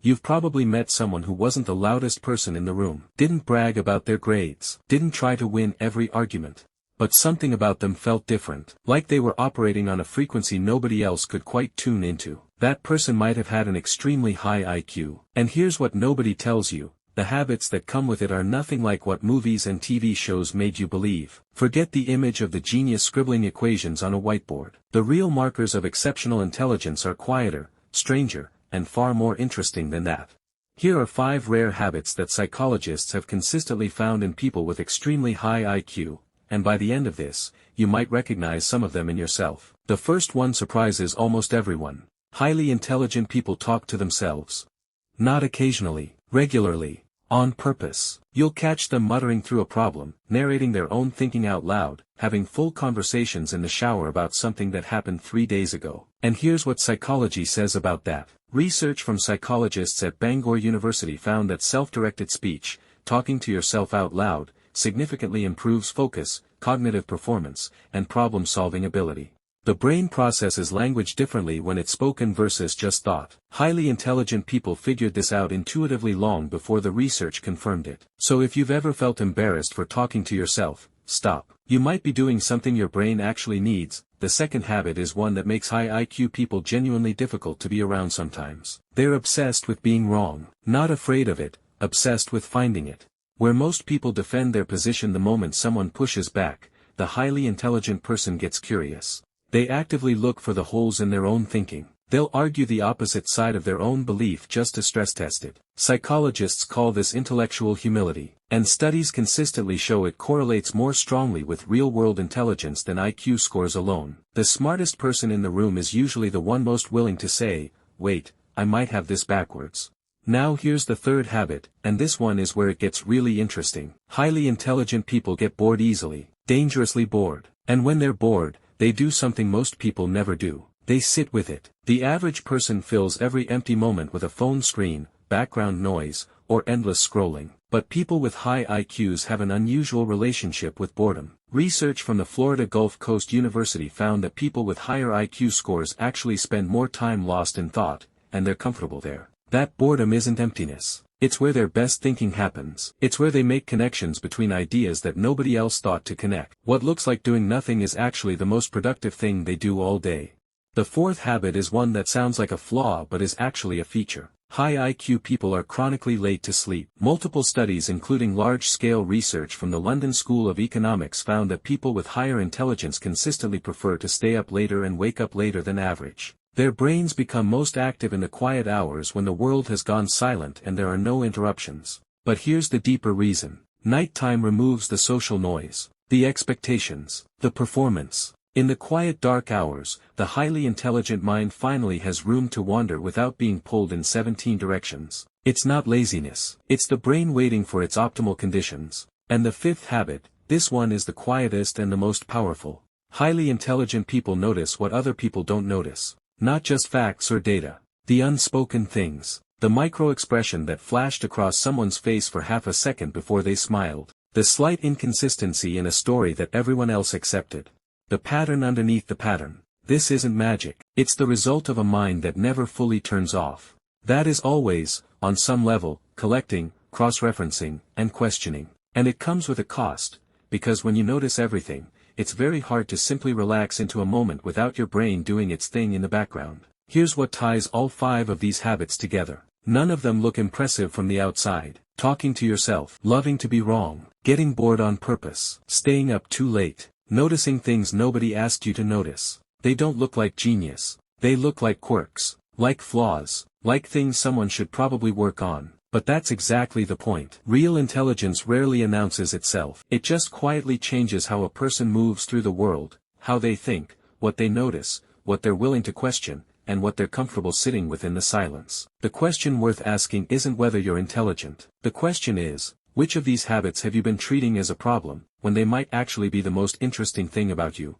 You've probably met someone who wasn't the loudest person in the room, didn't brag about their grades, didn't try to win every argument. But something about them felt different, like they were operating on a frequency nobody else could quite tune into. That person might have had an extremely high IQ. And here's what nobody tells you. The habits that come with it are nothing like what movies and TV shows made you believe. Forget the image of the genius scribbling equations on a whiteboard. The real markers of exceptional intelligence are quieter, stranger, and far more interesting than that. Here are 5 rare habits that psychologists have consistently found in people with extremely high IQ, and by the end of this, you might recognize some of them in yourself. The first one surprises almost everyone. Highly intelligent people talk to themselves. Not occasionally, regularly. On purpose. You'll catch them muttering through a problem, narrating their own thinking out loud, having full conversations in the shower about something that happened 3 days ago. And here's what psychology says about that. Research from psychologists at Bangor University found that self-directed speech, talking to yourself out loud, significantly improves focus, cognitive performance, and problem-solving ability. The brain processes language differently when it's spoken versus just thought. Highly intelligent people figured this out intuitively long before the research confirmed it. So if you've ever felt embarrassed for talking to yourself, stop. You might be doing something your brain actually needs. The second habit is one that makes high IQ people genuinely difficult to be around sometimes. They're obsessed with being wrong. Not afraid of it, obsessed with finding it. Where most people defend their position the moment someone pushes back, the highly intelligent person gets curious. They actively look for the holes in their own thinking. They'll argue the opposite side of their own belief just to stress test it. Psychologists call this intellectual humility, and studies consistently show it correlates more strongly with real-world intelligence than IQ scores alone. The smartest person in the room is usually the one most willing to say, "Wait, I might have this backwards." Now here's the third habit, and this one is where it gets really interesting. Highly intelligent people get bored easily, dangerously bored. And when they're bored, they do something most people never do. They sit with it. The average person fills every empty moment with a phone screen, background noise, or endless scrolling. But people with high IQs have an unusual relationship with boredom. Research from the Florida Gulf Coast University found that people with higher IQ scores actually spend more time lost in thought, and they're comfortable there. That boredom isn't emptiness. It's where their best thinking happens. It's where they make connections between ideas that nobody else thought to connect. What looks like doing nothing is actually the most productive thing they do all day. The fourth habit is one that sounds like a flaw but is actually a feature. High IQ people are chronically late to sleep. Multiple studies including large-scale research from the London School of Economics found that people with higher intelligence consistently prefer to stay up later and wake up later than average. Their brains become most active in the quiet hours when the world has gone silent and there are no interruptions. But here's the deeper reason. Nighttime removes the social noise, the expectations, the performance. In the quiet dark hours, the highly intelligent mind finally has room to wander without being pulled in 17 directions. It's not laziness. It's the brain waiting for its optimal conditions. And the fifth habit, this one is the quietest and the most powerful. Highly intelligent people notice what other people don't notice. Not just facts or data. The unspoken things. The micro-expression that flashed across someone's face for half a second before they smiled. The slight inconsistency in a story that everyone else accepted. The pattern underneath the pattern. This isn't magic. It's the result of a mind that never fully turns off. That is always, on some level, collecting, cross-referencing, and questioning. And it comes with a cost, because when you notice everything, it's very hard to simply relax into a moment without your brain doing its thing in the background. Here's what ties all 5 of these habits together. None of them look impressive from the outside. Talking to yourself, loving to be wrong, getting bored on purpose, staying up too late, noticing things nobody asked you to notice. They don't look like genius. They look like quirks, like flaws, like things someone should probably work on. But that's exactly the point. Real intelligence rarely announces itself. It just quietly changes how a person moves through the world, how they think, what they notice, what they're willing to question, and what they're comfortable sitting with in the silence. The question worth asking isn't whether you're intelligent. The question is, which of these habits have you been treating as a problem, when they might actually be the most interesting thing about you?